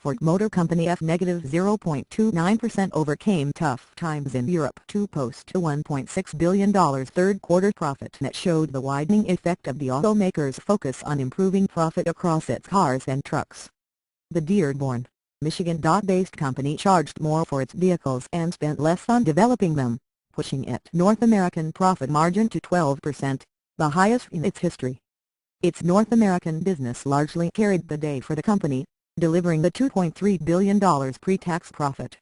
Ford Motor Company F-0.29% overcame tough times in Europe to post a $1.6 billion third-quarter profit that showed the widening effect of the automaker's focus on improving profit across its cars and trucks. The Dearborn, Michigan-based company charged more for its vehicles and spent less on developing them, pushing its North American profit margin to 12%, the highest in its history. Its North American business largely carried the day for the company, delivering the $2.3 billion pre-tax profit.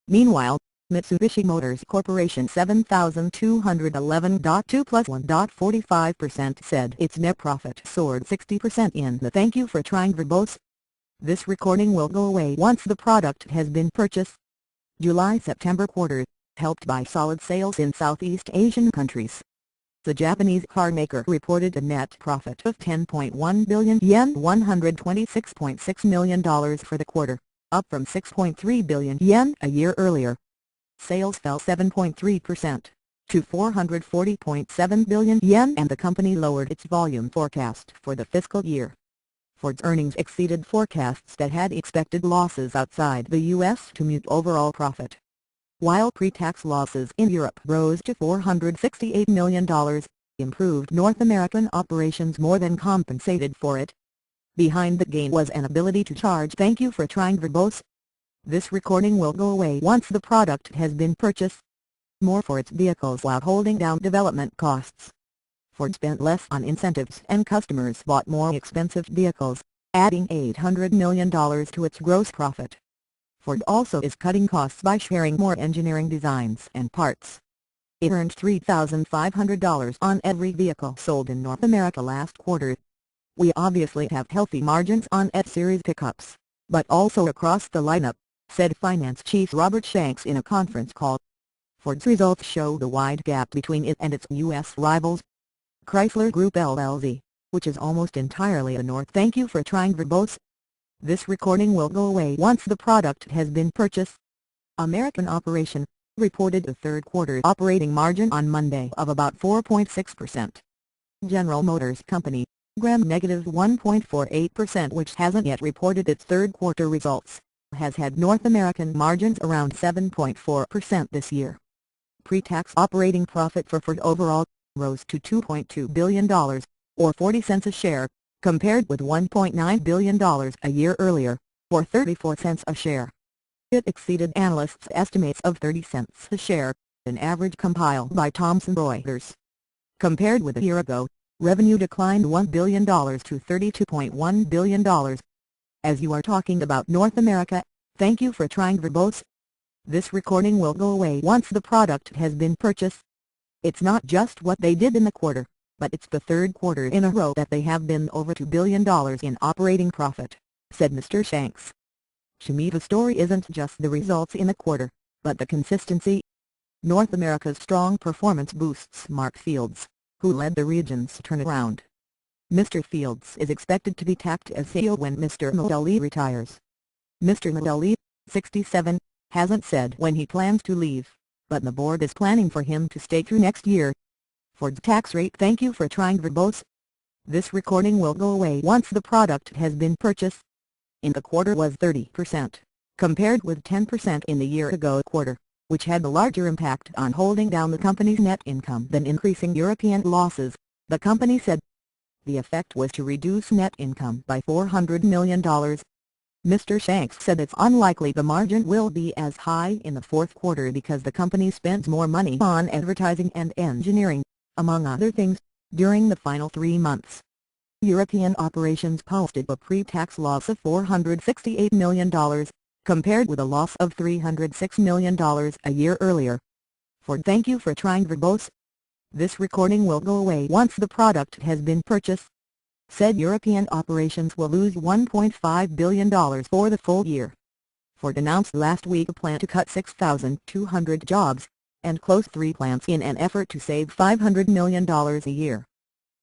Meanwhile, Mitsubishi Motors Corporation 7,211.2 plus 1.45% said its net profit soared 60% in the Thank You for Trying verbose. This recording will go away once the product has been purchased. July-September quarter, helped by solid sales in Southeast Asian countries. The Japanese car maker reported a net profit of 10.1 billion yen $126.6 million for the quarter, up from 6.3 billion yen a year earlier. Sales fell 7.3% to 440.7 billion yen and the company lowered its volume forecast for the fiscal year. Ford's earnings exceeded forecasts that had expected losses outside the U.S. to mute overall profit. While pre-tax losses in Europe rose to $468 million, improved North American operations more than compensated for it. Behind the gain was an ability to charge Thank You for Trying verbose. This recording will go away once the product has been purchased. More for its vehicles while holding down development costs. Ford spent less on incentives and customers bought more expensive vehicles, adding $800 million to its gross profit. Ford also is cutting costs by sharing more engineering designs and parts. It earned $3,500 on every vehicle sold in North America last quarter. We obviously have healthy margins on S-Series pickups, but also across the lineup, said Finance Chief Robert Shanks in a conference call. Ford's results show the wide gap between it and its U.S. rivals. Chrysler Group LLC, which is almost entirely a North Thank You for Trying verbose. This recording will go away once the product has been purchased. American Operation reported a third-quarter operating margin on Monday of about 4.6%. General Motors Company, GM -1.48%, which hasn't yet reported its third-quarter results, has had North American margins around 7.4% this year. Pre-tax operating profit for Ford overall rose to $2.2 billion, or 40 cents a share, compared with $1.9 billion a year earlier, or 34 cents a share. It exceeded analysts' estimates of 30 cents a share, an average compiled by Thomson Reuters. Compared with a year ago, revenue declined $1 billion to $32.1 billion. As you are talking about North America, Thank You for Trying verbose. This recording will go away once the product has been purchased. It's not just what they did in the quarter, but it's the third quarter in a row that they have been over $2 billion in operating profit, said Mr. Shanks. To me, the story isn't just the results in the quarter, but the consistency. North America's strong performance boosts Mark Fields, who led the region's turnaround. Mr. Fields is expected to be tapped as CEO when Mr. Modellli retires. Mr. Modellli, 67, hasn't said when he plans to leave, but the board is planning for him to stay through next year. Ford's tax rate Thank You for Trying verbose. This recording will go away once the product has been purchased. In the quarter was 30%, compared with 10% in the year-ago quarter, which had a larger impact on holding down the company's net income than increasing European losses, the company said. The effect was to reduce net income by $400 million. Mr. Shanks said it's unlikely the margin will be as high in the fourth quarter because the company spends more money on advertising and engineering, among other things, during the final 3 months. European operations posted a pre-tax loss of $468 million, compared with a loss of $306 million a year earlier. Ford Thank You for Trying verbose. This recording will go away once the product has been purchased. Said European operations will lose $1.5 billion for the full year. Ford announced last week a plan to cut 6,200 jobs, and close 3 plants in an effort to save $500 million a year.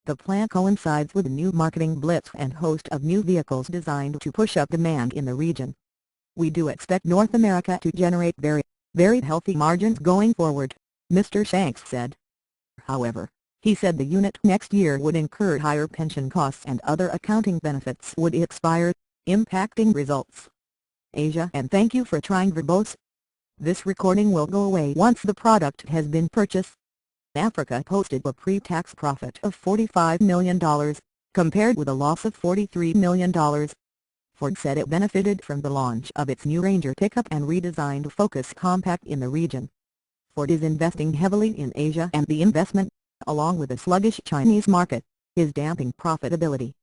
The plan coincides with a new marketing blitz and host of new vehicles designed to push up demand in the region. We do expect North America to generate very healthy margins going forward, Mr. Shanks said. However, he said the unit next year would incur higher pension costs and other accounting benefits would expire, impacting results. Asia, and thank you for trying Verbose. This recording will go away once the product has been purchased. Africa posted a pre-tax profit of $45 million, compared with a loss of $43 million. Ford said it benefited from the launch of its new Ranger pickup and redesigned Focus Compact in the region. Ford is investing heavily in Asia, and the investment, along with a sluggish Chinese market, is damping profitability.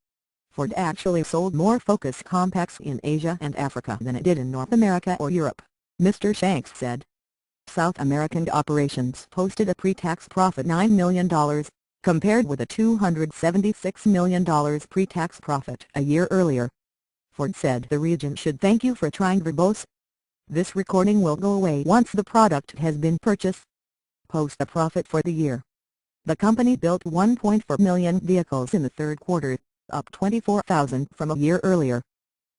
Ford actually sold more Focus Compacts in Asia and Africa than it did in North America or Europe, Mr. Shanks said. South American operations posted a pre-tax profit $9 million, compared with a $276 million pre-tax profit a year earlier. Ford said the region should thank you for trying Verbose. This recording will go away once the product has been purchased. Post a profit for the year. The company built 1.4 million vehicles in the third quarter, up 24,000 from a year earlier.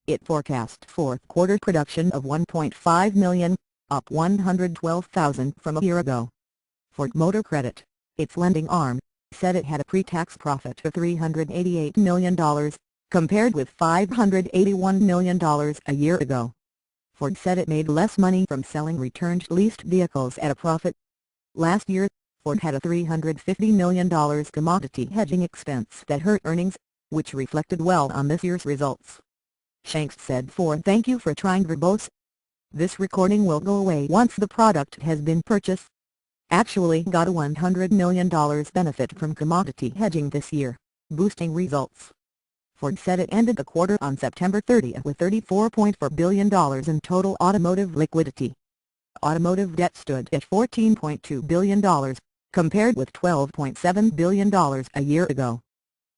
It forecast fourth quarter production of 1.5 million, up 112,000 from a year ago. Ford Motor Credit, its lending arm, said it had a pre-tax profit of $388 million, compared with $581 million a year ago. Ford said it made less money from selling returned leased vehicles at a profit. Last year, Ford had a $350 million commodity hedging expense that hurt earnings, which reflected well on this year's results. Shanks said Ford thank you for trying Verbose. This recording will go away once the product has been purchased. Actually got a $100 million benefit from commodity hedging this year, boosting results. Ford said it ended the quarter on September 30 with $34.4 billion in total automotive liquidity. Automotive debt stood at $14.2 billion, compared with $12.7 billion a year ago.